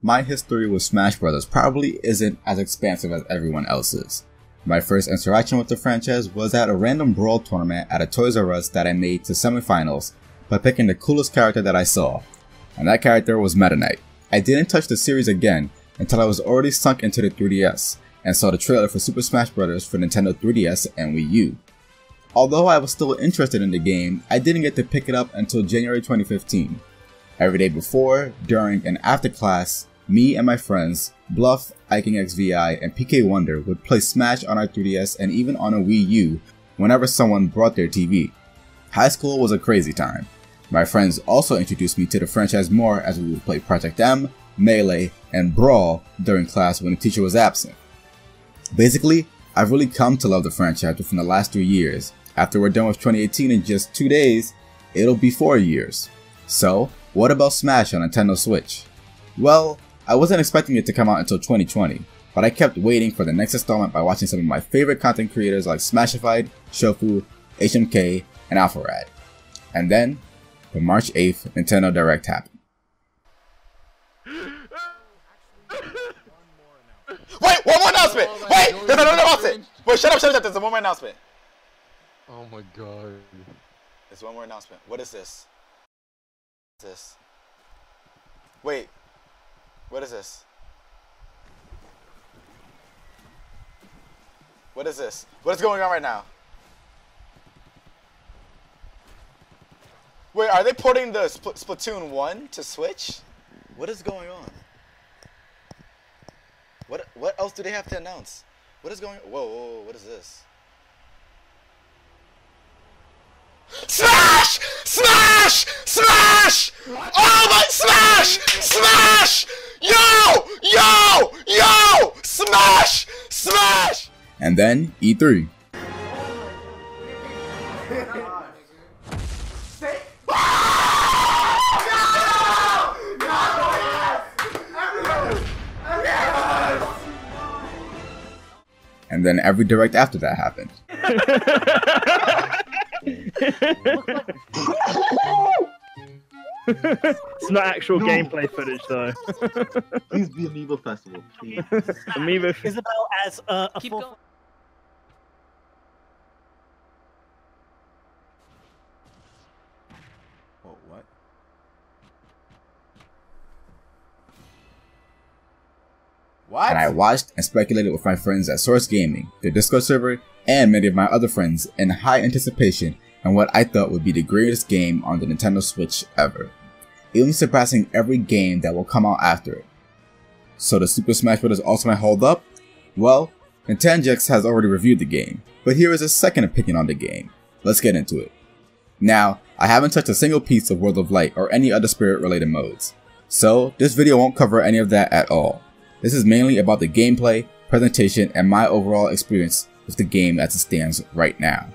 my history with Smash Bros. Probably isn't as expansive as everyone else's. My first interaction with the franchise was at a random Brawl tournament at a Toys R Us that I made to semifinals by picking the coolest character that I saw, and that character was Meta Knight. I didn't touch the series again until I was already sunk into the 3DS and saw the trailer for Super Smash Bros. For Nintendo 3DS and Wii U. Although I was still interested in the game, I didn't get to pick it up until January 2015. Every day before, during, and after class, me and my friends, Bluff, IkingXVI, and PK Wonder would play Smash on our 3DS and even on a Wii U whenever someone brought their TV. High school was a crazy time. My friends also introduced me to the franchise more as we would play Project M, Melee, and Brawl during class when the teacher was absent. Basically, I've really come to love the franchise within the last 3 years. After we're done with 2018 in just 2 days, it'll be 4 years. So, what about Smash on Nintendo Switch? Well, I wasn't expecting it to come out until 2020, but I kept waiting for the next installment by watching some of my favorite content creators like Smashified, Shofu, HMK, and Alpharad. And then, the March 8th Nintendo Direct happened. Wait, one more announcement! Wait, there's another announcement! Wait, shut up, there's one more announcement. Oh my god. There's one more announcement. What is this? What is this? Wait. What is this? What is this? What is going on right now? Wait, are they porting the Splatoon 1 to Switch? What is going on? What else do they have to announce? What is going on? Whoa, what is this? Smash! Smash! Smash! Oh my Smash! Smash! Yo! Smash! Smash! And then, E3. And then every direct after that happened. It's not actual gameplay footage though. Please be Amiibo Festival, please. Amiibo Isabel as a Keep full. going. Oh, what? What? And I watched and speculated with my friends at Source Gaming, the Discord server, and many of my other friends in high anticipation on what I thought would be the greatest game on the Nintendo Switch ever, even surpassing every game that will come out after it. So does Super Smash Bros. Ultimate hold up? Well, Nintendox has already reviewed the game, but here is a second opinion on the game. Let's get into it. Now, I haven't touched a single piece of World of Light or any other Spirit related modes, so this video won't cover any of that at all. This is mainly about the gameplay, presentation, and my overall experience with the game as it stands right now.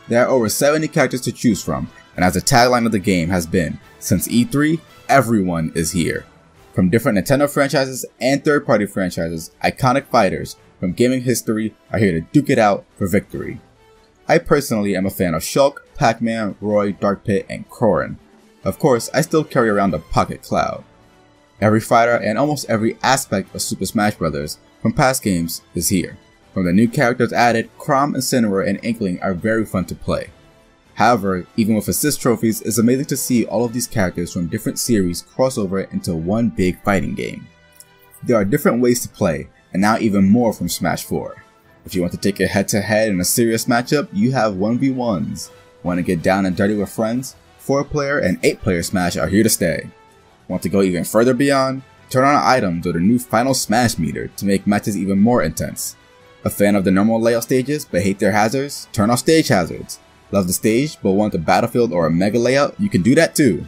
There are over 70 characters to choose from, and as the tagline of the game has been, since E3, everyone is here. From different Nintendo franchises and third-party franchises, iconic fighters from gaming history are here to duke it out for victory. I personally am a fan of Shulk, Pac-Man, Roy, Dark Pit, and Corrin. Of course, I still carry around the Pocket Cloud. Every fighter and almost every aspect of Super Smash Bros. From past games is here. From the new characters added, Chrom, Incineroar, and Inkling are very fun to play. However, even with assist trophies, it's amazing to see all of these characters from different series cross over into one big fighting game. There are different ways to play, and now even more from Smash 4. If you want to take it head to head in a serious matchup, you have 1v1s. Want to get down and dirty with friends? 4-player and 8-player Smash are here to stay. Want to go even further beyond? Turn on items or the new Final Smash meter to make matches even more intense. A fan of the normal layout stages but hate their hazards? Turn off stage hazards. Love the stage but want a battlefield or a mega layout? You can do that too.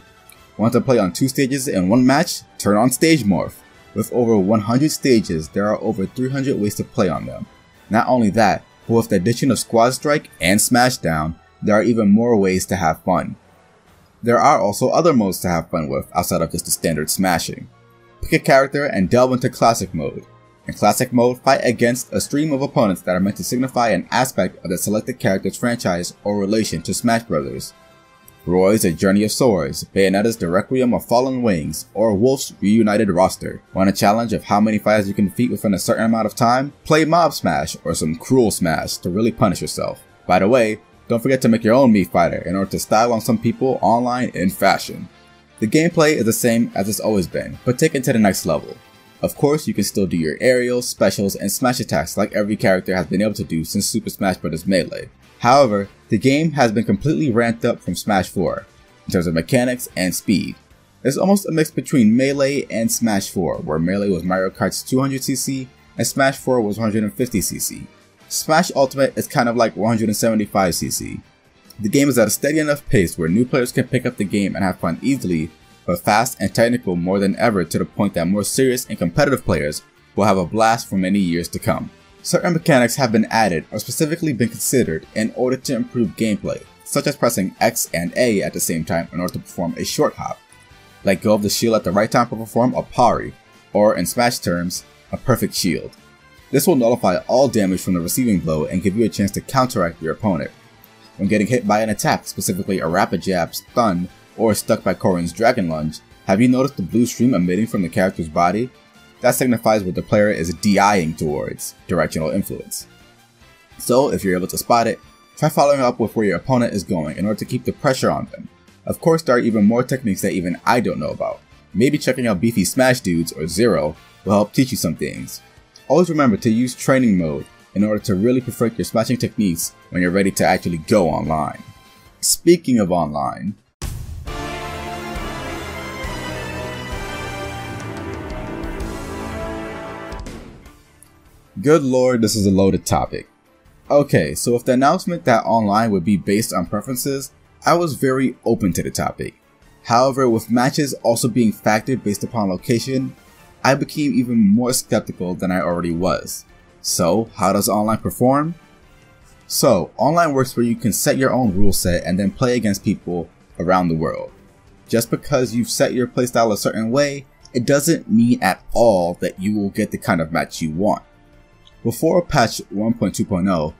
Want to play on 2 stages in one match? Turn on Stage Morph. With over 100 stages, there are over 300 ways to play on them. Not only that, but with the addition of Squad Strike and Smashdown, there are even more ways to have fun. There are also other modes to have fun with outside of just the standard smashing. Pick a character and delve into Classic Mode. In Classic Mode, fight against a stream of opponents that are meant to signify an aspect of the selected character's franchise or relation to Smash Bros. Roy's A Journey of Swords, Bayonetta's The Requiem of Fallen Wings, or Wolf's Reunited Roster. Want a challenge of how many fighters you can defeat within a certain amount of time? Play Mob Smash or some Cruel Smash to really punish yourself. By the way, don't forget to make your own Mii Fighter in order to style on some people online in fashion. The gameplay is the same as it's always been, but taken to the next level. Of course, you can still do your aerials, specials, and smash attacks like every character has been able to do since Super Smash Bros. Melee. However, the game has been completely ramped up from Smash 4, in terms of mechanics and speed. It's almost a mix between Melee and Smash 4, where Melee was Mario Kart's 200cc and Smash 4 was 150cc. Smash Ultimate is kind of like 175cc. The game is at a steady enough pace where new players can pick up the game and have fun easily, but fast and technical more than ever, to the point that more serious and competitive players will have a blast for many years to come. Certain mechanics have been added or specifically been considered in order to improve gameplay, such as pressing X and A at the same time in order to perform a short hop. Let go of the shield at the right time to perform a parry, or in Smash terms, a perfect shield. This will nullify all damage from the receiving blow and give you a chance to counteract your opponent. When getting hit by an attack, specifically a rapid jab, stun, or stuck by Corrin's Dragon Lunge, have you noticed the blue stream emitting from the character's body? That signifies what the player is DIing towards, directional influence. So if you're able to spot it, try following up with where your opponent is going in order to keep the pressure on them. Of course, there are even more techniques that even I don't know about. Maybe checking out Beefy Smash Dudes or Zero will help teach you some things. Always remember to use training mode in order to really perfect your smashing techniques when you're ready to actually go online. Speaking of online, good lord, this is a loaded topic. Okay, so with the announcement that online would be based on preferences, I was very open to the topic. However, with matches also being factored based upon location, I became even more skeptical than I already was. So, how does online perform? So, online works where you can set your own rule set and then play against people around the world. Just because you've set your playstyle a certain way, it doesn't mean at all that you will get the kind of match you want. Before patch 1.2.0,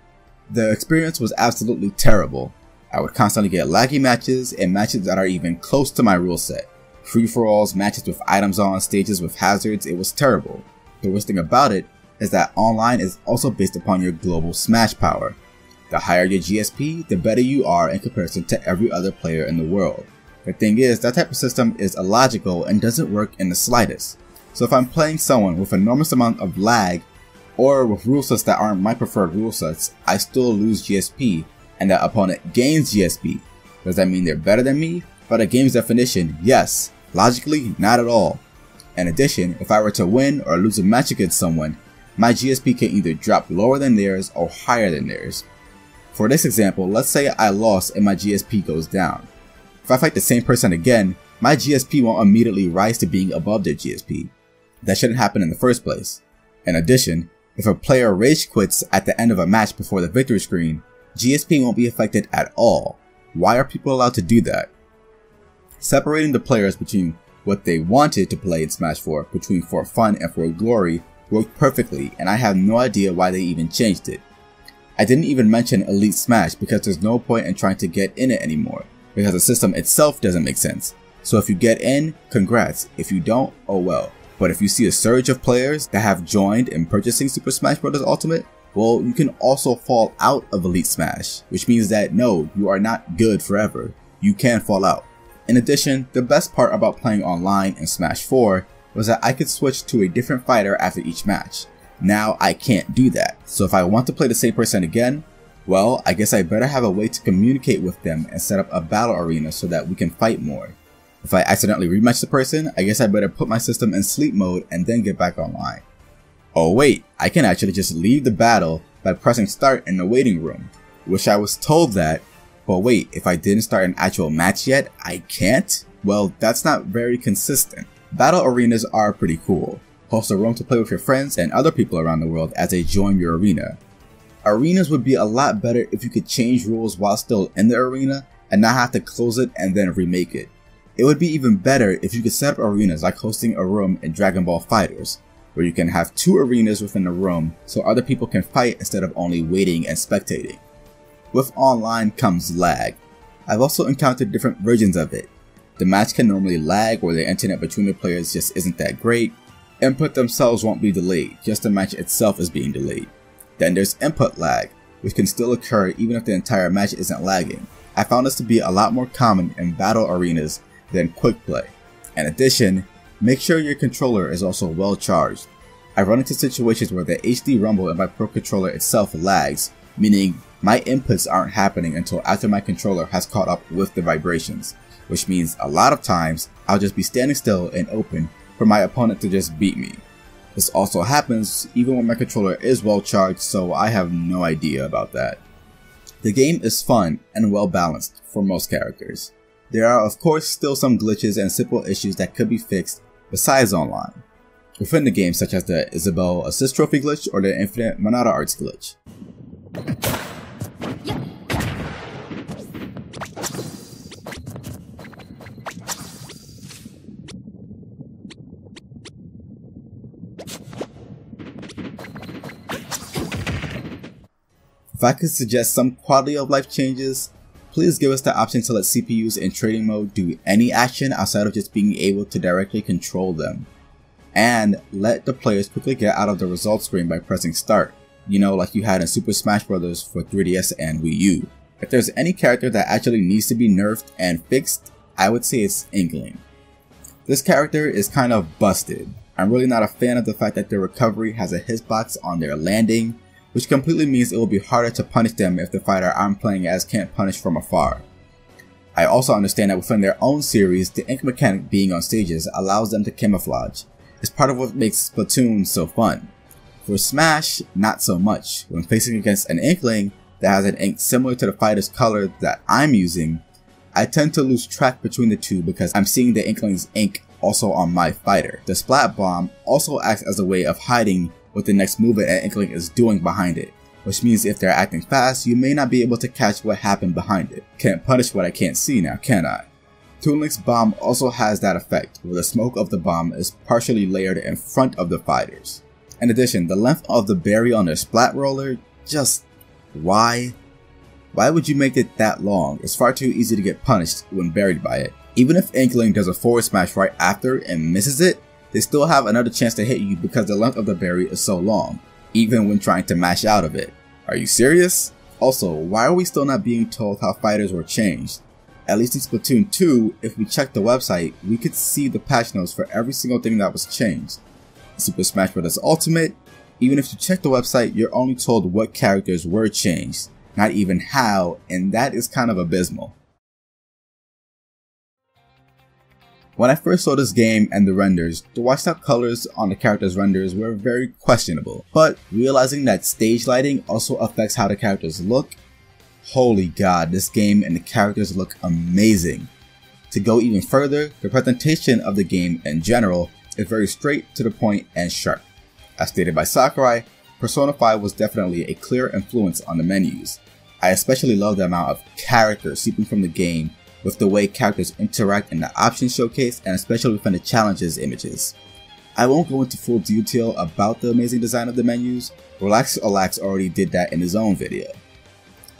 the experience was absolutely terrible. I would constantly get laggy matches and matches that are even close to my rule set. Free-for-alls, matches with items on, stages with hazards, it was terrible. The worst thing about it is that online is also based upon your global smash power. The higher your GSP, the better you are in comparison to every other player in the world. The thing is, that type of system is illogical and doesn't work in the slightest. So if I'm playing someone with an enormous amount of lag, or with rule sets that aren't my preferred rule sets, I still lose GSP, and that opponent gains GSP. Does that mean they're better than me? By the game's definition, yes. Logically, not at all. In addition, if I were to win or lose a match against someone, my GSP can either drop lower than theirs or higher than theirs. For this example, let's say I lost and my GSP goes down. If I fight the same person again, my GSP won't immediately rise to being above their GSP. That shouldn't happen in the first place. In addition, if a player rage quits at the end of a match before the victory screen, GSP won't be affected at all. Why are people allowed to do that? Separating the players between what they wanted to play in Smash 4 between for fun and for glory worked perfectly, and I have no idea why they even changed it. I didn't even mention Elite Smash because there's no point in trying to get in it anymore, because the system itself doesn't make sense. So if you get in, congrats. If you don't, oh well. But if you see a surge of players that have joined in purchasing Super Smash Bros. Ultimate, well, you can also fall out of Elite Smash, which means that no, you are not good forever. You can fall out. In addition, the best part about playing online in Smash 4 was that I could switch to a different fighter after each match. Now I can't do that, so if I want to play the same person again, well, I guess I better have a way to communicate with them and set up a battle arena so that we can fight more. If I accidentally rematch the person, I guess I better put my system in sleep mode and then get back online. Oh wait, I can actually just leave the battle by pressing start in the waiting room, which I was told that, but wait, if I didn't start an actual match yet, I can't? Well, that's not very consistent. Battle arenas are pretty cool. Host a room to play with your friends and other people around the world as they join your arena. Arenas would be a lot better if you could change rules while still in the arena and not have to close it and then remake it. It would be even better if you could set up arenas like hosting a room in Dragon Ball FighterZ, where you can have 2 arenas within a room so other people can fight instead of only waiting and spectating. With online comes lag. I've also encountered different versions of it. The match can normally lag or the internet between the players just isn't that great. Input themselves won't be delayed, just the match itself is being delayed. Then there's input lag, which can still occur even if the entire match isn't lagging. I found this to be a lot more common in battle arenas than quick play. In addition, make sure your controller is also well charged. I've run into situations where the HD Rumble in my Pro Controller itself lags, meaning my inputs aren't happening until after my controller has caught up with the vibrations, which means a lot of times I'll just be standing still and open for my opponent to just beat me. This also happens even when my controller is well charged, so I have no idea about that. The game is fun and well balanced for most characters. There are of course still some glitches and simple issues that could be fixed besides online within the game, such as the Isabelle Assist Trophy glitch or the Infinite Monada Arts glitch. If I could suggest some quality of life changes, please give us the option to let CPUs in trading mode do any action outside of just being able to directly control them. And let the players quickly get out of the results screen by pressing start, you know, like you had in Super Smash Bros. For 3DS and Wii U. If there's any character that actually needs to be nerfed and fixed, I would say it's Inkling. This character is kind of busted. I'm really not a fan of the fact that their recovery has a hitbox on their landing, which completely means it will be harder to punish them if the fighter I'm playing as can't punish from afar. I also understand that within their own series, the ink mechanic being on stages allows them to camouflage. It's part of what makes Splatoon so fun. For Smash, not so much. When facing against an Inkling that has an ink similar to the fighter's color that I'm using, I tend to lose track between the two because I'm seeing the Inkling's ink also on my fighter. The Splat Bomb also acts as a way of hiding what the next move an Inkling is doing behind it, which means if they're acting fast, you may not be able to catch what happened behind it. Can't punish what I can't see now, can I? Toon Link's bomb also has that effect, where the smoke of the bomb is partially layered in front of the fighters. In addition, the length of the berry on their splat roller, just why? Why would you make it that long? It's far too easy to get punished when buried by it. Even if Inkling does a forward smash right after and misses it, they still have another chance to hit you because the length of the berry is so long, even when trying to mash out of it. Are you serious? Also, why are we still not being told how fighters were changed? At least in Splatoon 2, if we check the website, we could see the patch notes for every single thing that was changed. In Super Smash Bros. Ultimate, even if you check the website, you're only told what characters were changed, not even how, and that is kind of abysmal. When I first saw this game and the renders, the washed out colors on the characters' renders were very questionable, but realizing that stage lighting also affects how the characters look, holy god, this game and the characters look amazing. To go even further, the presentation of the game in general is very straight to the point and sharp. As stated by Sakurai, Persona 5 was definitely a clear influence on the menus. I especially love the amount of character seeping from the game with the way characters interact in the options showcase and especially within the challenges images. I won't go into full detail about the amazing design of the menus, Relax Olax already did that in his own video.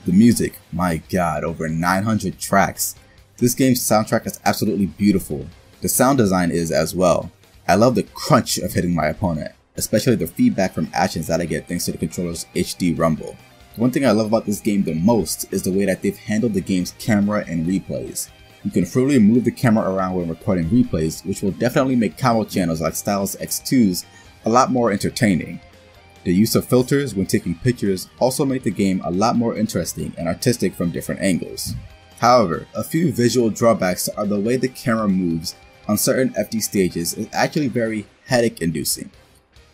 The music, my god, over 900 tracks. This game's soundtrack is absolutely beautiful. The sound design is as well. I love the crunch of hitting my opponent, especially the feedback from actions that I get thanks to the controller's HD Rumble. One thing I love about this game the most is the way that they've handled the game's camera and replays. You can freely move the camera around when recording replays, which will definitely make combo channels like Styles X2's a lot more entertaining. The use of filters when taking pictures also make the game a lot more interesting and artistic from different angles. However, a few visual drawbacks are the way the camera moves on certain FD stages is actually very headache inducing.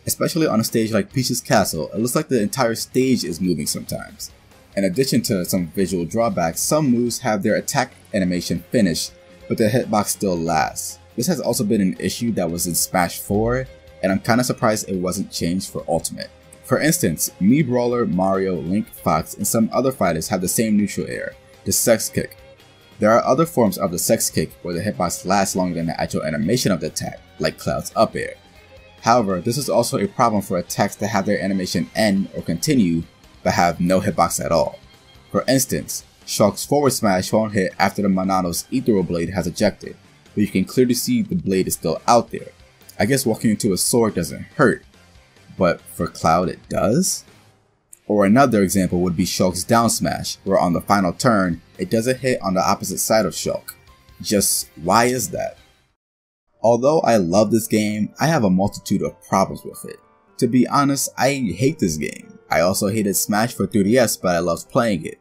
Especially on a stage like Peach's Castle, it looks like the entire stage is moving sometimes. In addition to some visual drawbacks, some moves have their attack animation finished, but the hitbox still lasts. This has also been an issue that was in Smash 4, and I'm kinda surprised it wasn't changed for Ultimate. For instance, Mii Brawler, Mario, Link, Fox, and some other fighters have the same neutral air, the Sex Kick. There are other forms of the Sex Kick where the hitbox lasts longer than the actual animation of the attack, like Cloud's up air. However, this is also a problem for attacks that have their animation end or continue, but have no hitbox at all. For instance, Shulk's forward smash won't hit after the Manano's Ethereal Blade has ejected, but you can clearly see the blade is still out there. I guess walking into a sword doesn't hurt, but for Cloud it does? Or another example would be Shulk's down smash, where on the final turn, it doesn't hit on the opposite side of Shulk. Just why is that? Although I love this game, I have a multitude of problems with it. To be honest, I hate this game. I also hated Smash for 3DS, but I loved playing it.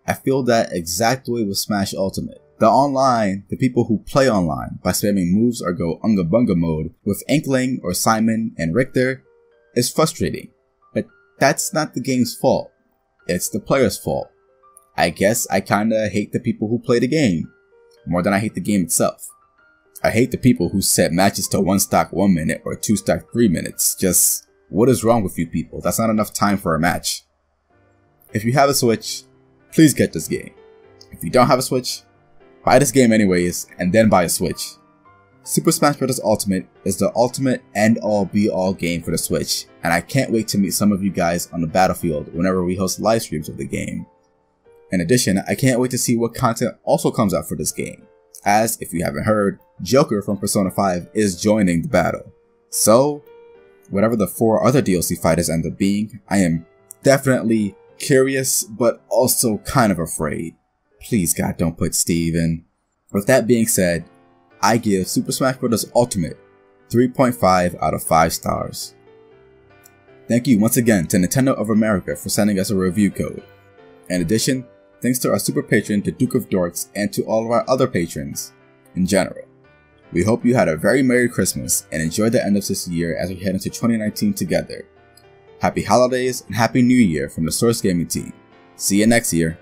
I feel that exact way with Smash Ultimate. The people who play online by spamming moves or go Unga Bunga mode with Inkling or Simon and Richter is frustrating. But that's not the game's fault. It's the player's fault. I guess I kinda hate the people who play the game, more than I hate the game itself. I hate the people who set matches to 1 stock 1 minute or 2 stock 3 minutes. Just, what is wrong with you people? That's not enough time for a match. If you have a Switch, please get this game. If you don't have a Switch, buy this game anyways, and then buy a Switch. Super Smash Bros. Ultimate is the ultimate end-all be-all game for the Switch, and I can't wait to meet some of you guys on the battlefield whenever we host live streams of the game. In addition, I can't wait to see what content also comes out for this game, as, if you haven't heard, Joker from Persona 5 is joining the battle. So, whatever the 4 other DLC fighters end up being, I am definitely curious, but also kind of afraid. Please God, don't put Steve in. With that being said, I give Super Smash Bros. Ultimate 3.5 out of 5 stars. Thank you once again to Nintendo of America for sending us a review code. In addition, thanks to our super patron, the Duke of Dorks, and to all of our other patrons in general. We hope you had a very Merry Christmas and enjoy the end of this year as we head into 2019 together. Happy holidays and Happy New Year from the Source Gaming team. See you next year.